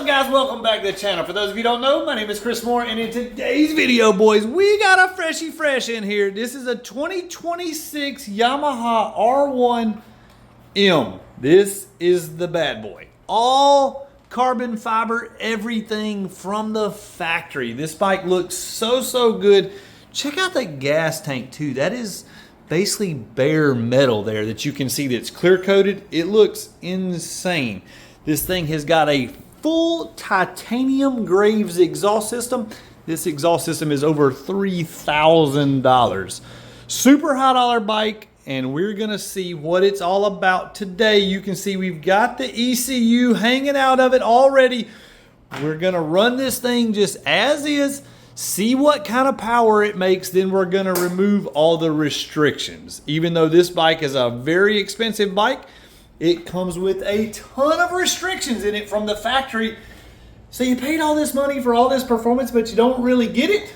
up, guys? Welcome back to the channel. For those of you who don't know, my name is Chris Moore, and in today's video, boys, we got a freshie fresh in here. This is a 2026 Yamaha R1M. This is the bad boy. All carbon fiber, everything from the factory. This bike looks so good. Check out that gas tank too. That is basically bare metal there that you can see that's clear coated. It looks insane. This thing has got a full titanium Graves exhaust system. This exhaust system is over $3,000. Super high dollar bike, and we're gonna see what it's all about today. You can see we've got the ECU hanging out of it already. We're gonna run this thing just as is, see what kind of power it makes, then we're gonna remove all the restrictions. Even though this bike is a very expensive bike, it comes with a ton of restrictions in it from the factory. So you paid all this money for all this performance, but you don't really get it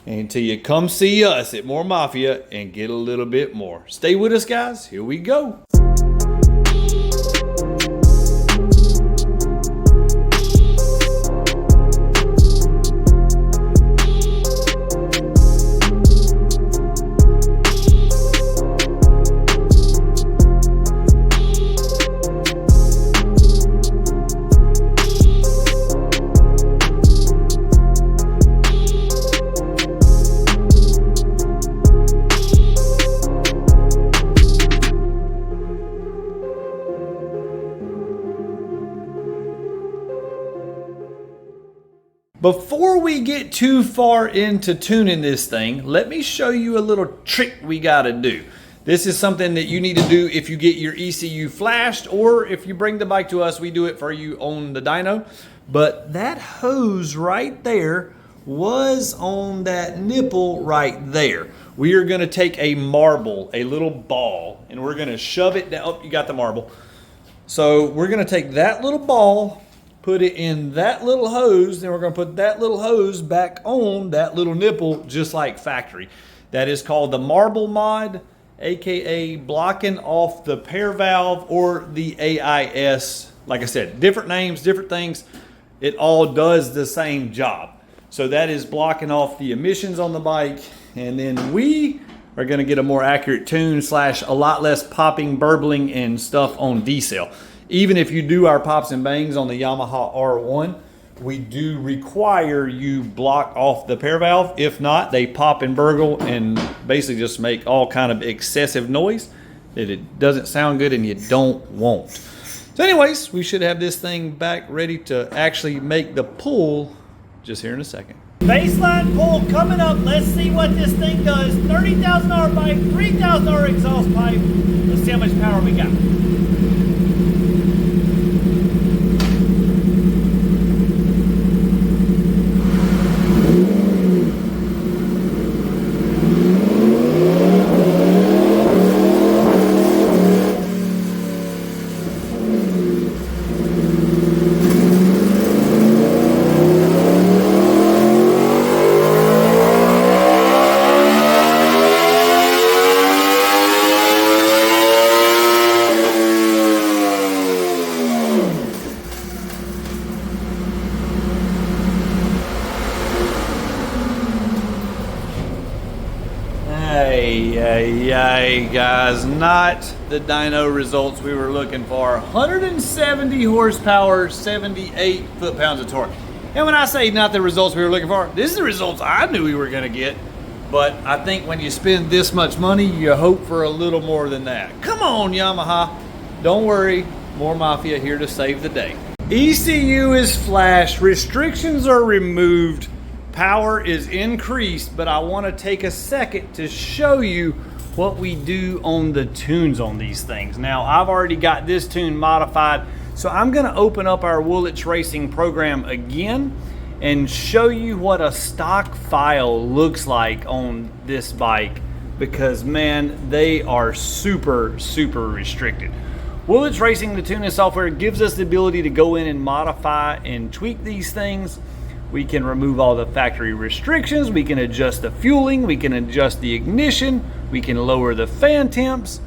until you come see us at Moore Mafia and get a little bit more. Stay with us, guys. Here we go. Before we get too far into tuning this thing, let me show you a little trick we gotta do. This is something that you need to do if you get your ECU flashed, or if you bring the bike to us, we do it for you on the dyno. But that hose right there was on that nipple right there. We are gonna take a marble, a little ball, and we're gonna shove it down. Oh, you got the marble. So we're gonna take that little ball, put it in that little hose, then we're gonna put that little hose back on that little nipple, just like factory. That is called the marble mod, AKA blocking off the pair valve, or the AIS. Like I said, different names, different things. It all does the same job. So that is blocking off the emissions on the bike. And then we are gonna get a more accurate tune / a lot less popping, burbling, and stuff on decel. Even if you do our pops and bangs on the Yamaha R1, we do require you block off the pair valve. If not, they pop and burgle and basically just make all kind of excessive noise that it doesn't sound good and you don't want. So anyways, we should have this thing back ready to actually make the pull just here in a second. Baseline pull coming up. Let's see what this thing does. $30,000 bike, $3,000 exhaust pipe. Let's see how much power we got. Hey guys, not the dyno results we were looking for. 170 horsepower, 78 foot-pounds of torque. And when I say not the results we were looking for, this is the results I knew we were gonna get. But I think when you spend this much money, you hope for a little more than that. Come on, Yamaha. Don't worry, Moore Mafia here to save the day. ECU is flashed, restrictions are removed, power is increased, but I want to take a second to show you what we do on the tunes on these things. Now, I've already got this tune modified, so I'm going to open up our Öhlins Racing program again and show you what a stock file looks like on this bike, because man, they are super restricted. Öhlins Racing, the tuning software, gives us the ability to go in and modify and tweak these things. We can remove all the factory restrictions, we can adjust the fueling, we can adjust the ignition, we can lower the fan temps,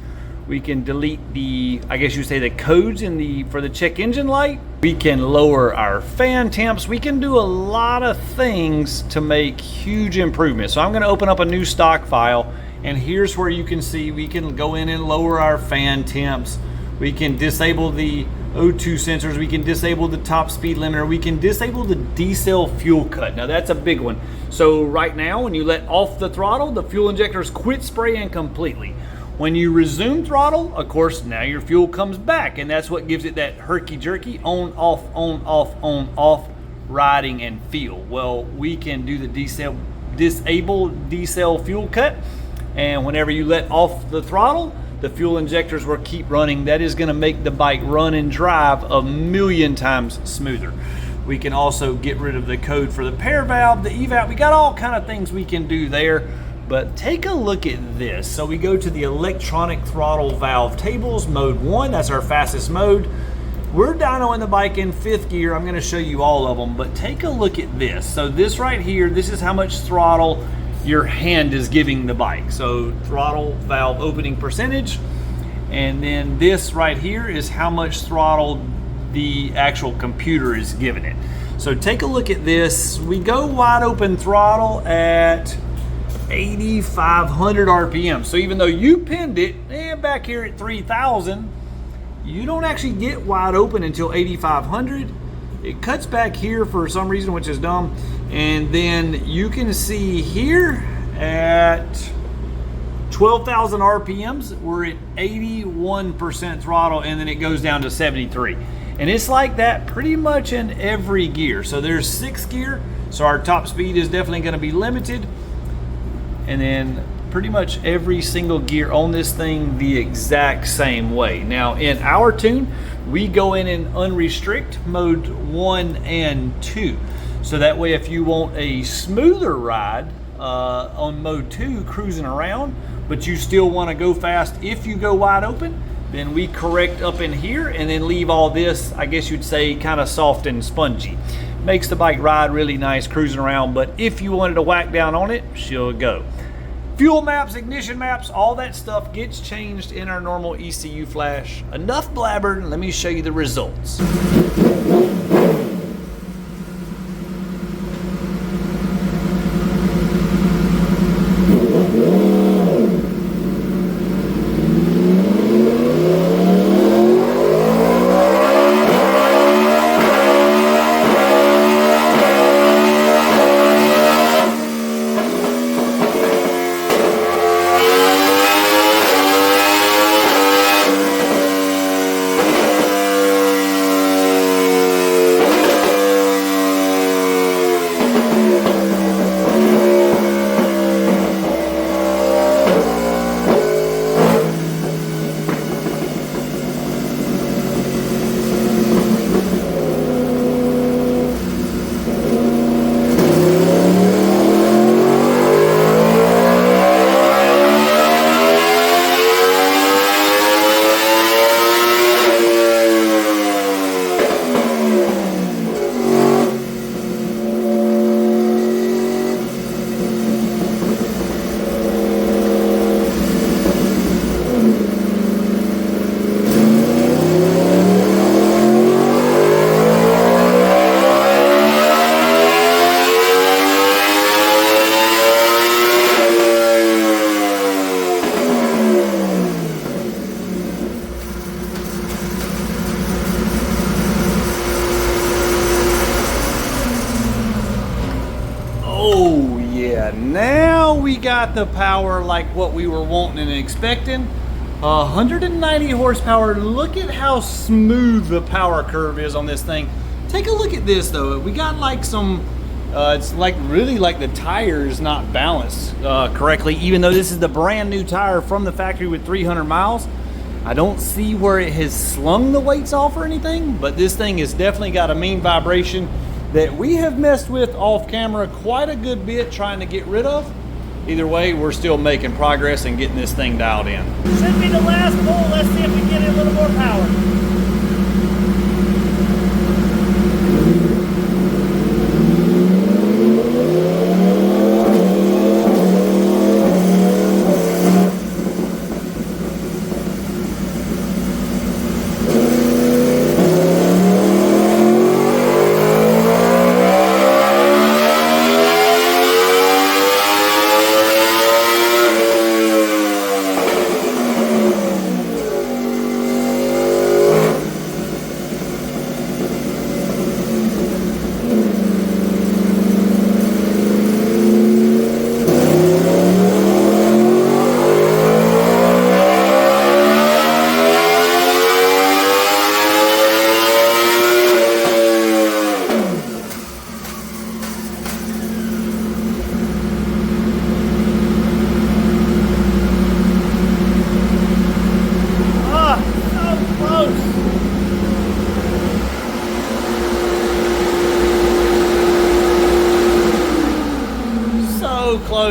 We can delete the, I guess you say, the codes in the for the check engine light. We can lower our fan temps. We can do a lot of things to make huge improvements. So I'm going to open up a new stock file, and here's where you can see we can go in and lower our fan temps. We can disable the O2 sensors. We can disable the top speed limiter. We can disable the D-cell fuel cut. Now that's a big one. So right now, when you let off the throttle, the fuel injectors quit spraying completely. When you resume throttle, of course, now your fuel comes back, and that's what gives it that herky-jerky on, off riding and feel. Well, we can do the disable D-cell fuel cut, and whenever you let off the throttle, the fuel injectors will keep running. That is going to make the bike run and drive a million times smoother. We can also get rid of the code for the pair valve, the evap. We got all kind of things we can do there. But take a look at this. So we go to the electronic throttle valve tables, mode 1, that's our fastest mode. We're dynoing the bike in 5th gear. I'm gonna show you all of them, but take a look at this. So this right here, this is how much throttle your hand is giving the bike. So throttle valve opening percentage. And then this right here is how much throttle the actual computer is giving it. So take a look at this. We go wide open throttle at 8,500 RPM. So even though you pinned it back here at 3,000, you don't actually get wide open until 8,500. It cuts back here for some reason, which is dumb. And then you can see here at 12,000 RPMs, we're at 81% throttle, and then it goes down to 73. And it's like that pretty much in every gear. So there's 6th gear, so our top speed is definitely going to be limited. And then pretty much every single gear on this thing the exact same way. Now in our tune, we go in unrestrict mode 1 and 2. So that way if you want a smoother ride on mode 2 cruising around, but you still want to go fast if you go wide open, then we correct up in here and then leave all this, I guess you'd say, kind of soft and spongy. Makes the bike ride really nice cruising around, but if you wanted to whack down on it, she'll go. Fuel maps, ignition maps, all that stuff gets changed in our normal ECU Flash. Enough blabbered, let me show you the results. Now we got the power like what we were wanting and expecting. 190 horsepower. Look at how smooth the power curve is on this thing. Take a look at this though. We got like some, it's like really like the tire is not balanced correctly, even though this is the brand new tire from the factory with 300 miles. I don't see where it has slung the weights off or anything, but this thing has definitely got a mean vibration that we have messed with off camera quite a good bit trying to get rid of. Either way, we're still making progress and getting this thing dialed in. Should be the last pull. Let's see if we get it a little more power.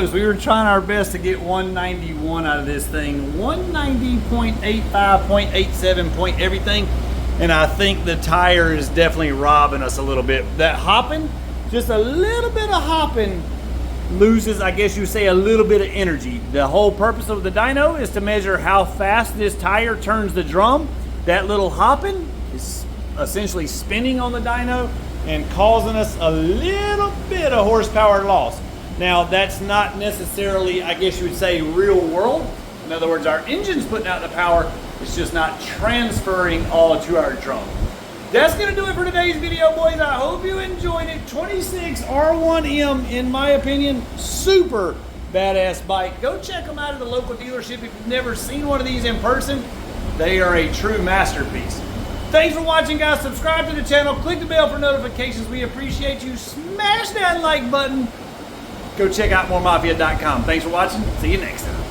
close. We were trying our best to get 191 out of this thing. 190.85, 0.87, point everything. And I think the tire is definitely robbing us a little bit. That hopping, just a little bit of hopping loses, I guess you would say, a little bit of energy. The whole purpose of the dyno is to measure how fast this tire turns the drum. That little hopping is essentially spinning on the dyno and causing us a little bit of horsepower loss. Now, that's not necessarily, I guess you would say, real world. In other words, our engine's putting out the power, it's just not transferring all to our drum. That's gonna do it for today's video, boys. I hope you enjoyed it. 26 R1M, in my opinion, super badass bike. Go check them out at the local dealership if you've never seen one of these in person. They are a true masterpiece. Thanks for watching, guys. Subscribe to the channel, click the bell for notifications. We appreciate you. Smash that like button. Go check out moremafia.com. Thanks for watching. See you next time.